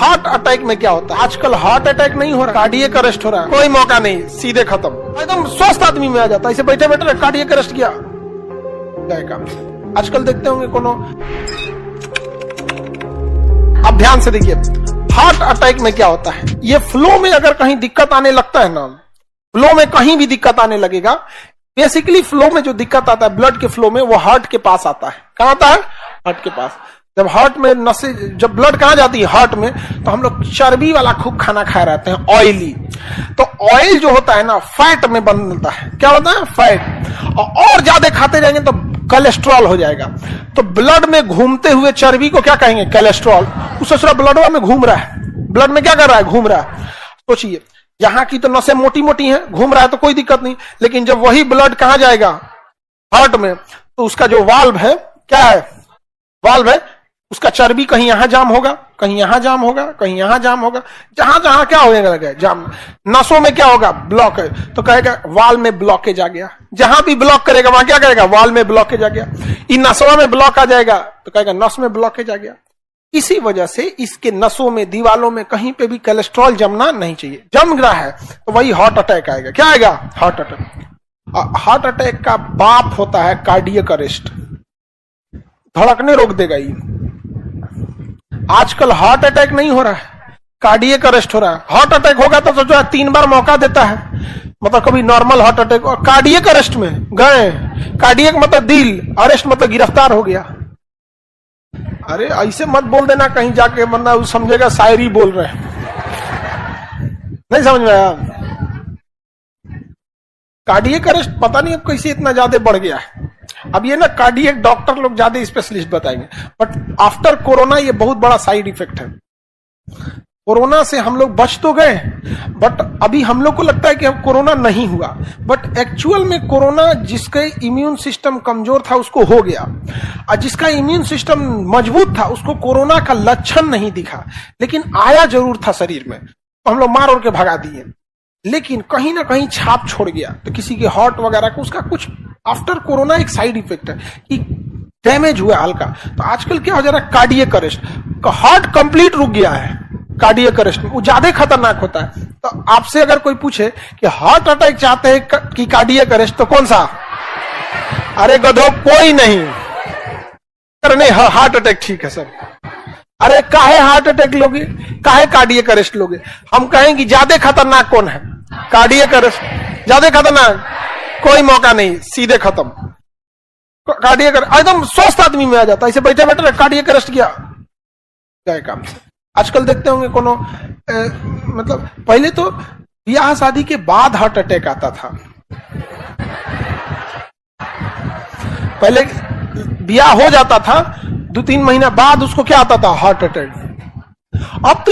Heart attack में क्या होता है? आजकल हार्ट अटैक नहीं हो रहा, कार्डियक अरेस्ट हो रहा है। कोई मौका नहीं, सीधे खत्म, एकदम स्वस्थ आदमी में आ जाता है। इसे बैठे बैठे कार्डियक अरेस्ट किया जाएगा। आजकल देखते होंगे कोनो, अब ध्यान से देखिए, हार्ट अटैक में क्या होता है? ये फ्लो में अगर कहीं दिक्कत आने लगता है ना, फ्लो में कहीं भी दिक्कत आने लगेगा, बेसिकली फ्लो में जो दिक्कत आता है ब्लड के फ्लो में, वो हार्ट के पास आता है। कहां आता है? हार्ट के पास। जब हार्ट में नसें, जब ब्लड कहां जाती है? हार्ट में। तो हम लोग चर्बी वाला खूब खाना खाए रहते हैं, ऑयली। तो ऑयल जो होता है ना, फैट में बनता है। क्या होता है? फैट। और ज्यादा खाते जाएंगे तो कोलेस्ट्रॉल हो जाएगा। तो ब्लड में घूमते हुए चर्बी को क्या कहेंगे? कोलेस्ट्रॉल। उस ब्लड में घूम रहा है, ब्लड में क्या कर रहा है? घूम रहा है। सोचिए, यहां की तो नसें मोटी मोटी हैं, घूम रहा है तो कोई दिक्कत नहीं, लेकिन जब वही ब्लड कहां जाएगा? हार्ट में। तो उसका जो वाल्व है, क्या है? वाल्व है, उसका चर्बी कहीं यहां जाम होगा, कहीं यहां जाम होगा, कहीं यहां जाम होगा, जहां जहां क्या होगा? जाम। नसों में क्या होगा? ब्लॉक है, तो कहेगा वाल में ब्लॉकेज आ गया। जहां भी ब्लॉक करेगा वहां क्या करेगा? वाल में ब्लॉकेज आ गया। इन नसों में ब्लॉक आ जाएगा तो कहेगा नस में ब्लॉकेज आ गया। इसी वजह से इसके नसों में, दीवालों में कहीं पे भी कोलेस्ट्रॉल जमना नहीं चाहिए। जम रहा है तो वही हार्ट अटैक आएगा। क्या आएगा? Heart attack. हार्ट अटैक का बाप होता है कार्डियक अरेस्ट, धड़कने रोक देगा ये। आजकल हार्ट अटैक नहीं हो रहा है, कार्डियक अरेस्ट हो रहा है। हार्ट अटैक होगा तो सोचो 3 बार मौका देता है, मतलब कभी नॉर्मल हार्ट अटैक, और कार्डियक अरेस्ट में गए। कार्डियक मतलब दिल, अरेस्ट मतलब गिरफ्तार हो गया। अरे ऐसे मत बोल देना कहीं जाके, वरना समझेगा शायरी बोल रहे हैं। नहीं समझ में आया? कार्डियक अरेस्ट पता नहीं अब कैसे इतना ज्यादा बढ़ गया है। अब ये ना कार्डियक डॉक्टर लोग ज्यादा स्पेशलिस्ट बताएंगे, बट आफ्टर कोरोना ये बहुत बड़ा साइड इफेक्ट है। कोरोना से हम लोग बच तो गए, बट अभी हम लोग को लगता है कि अब कोरोना नहीं हुआ, बट एक्चुअल में कोरोना जिसका इम्यून सिस्टम कमजोर था उसको हो गया, और जिसका इम्यून सिस्टम मजबूत था उसको कोरोना का लक्षण नहीं दिखा, लेकिन आया जरूर था शरीर में, तो हम लोग मार और के भगा दिए, लेकिन कहीं ना कहीं छाप छोड़ गया। तो किसी के हार्ट वगैरह को उसका कुछ आफ्टर कोरोना एक साइड इफेक्ट है कि डैमेज हुआ हल्का। तो आजकल क्या हो जा रहा है? कार्डियक अरेस्ट, हार्ट कंप्लीट रुक गया है। कार्डियक अरेस्ट वो ज्यादा खतरनाक होता है। तो आपसे अगर कोई पूछे कि हार्ट अटैक चाहते हैं कि कार्डियक अरेस्ट, तो कौन सा? अरे गधो, कोई नहीं। अरे हार्ट अटैक ठीक है सर। अरे काहे हार्ट अटैक लोगे, काहे कार्डियक अरेस्ट लोगे? हम कहेंगे ज्यादा खतरनाक कौन है? Cardiac arrest. ज्यादा खतरनाक कोई मौका नहीं, सीधे खत्म। कार्डियक एकदम स्वस्थ आदमी में आ जाता है। इसे बैठे बैठे कार्डियक अरेस्ट किया जाए काम से। आजकल देखते होंगे कोनो, मतलब पहले तो ब्याह शादी के बाद हार्ट अटैक आता था। पहले ब्याह हो जाता था, 2-3 महीना बाद उसको क्या आता था? Heart attack. अब तो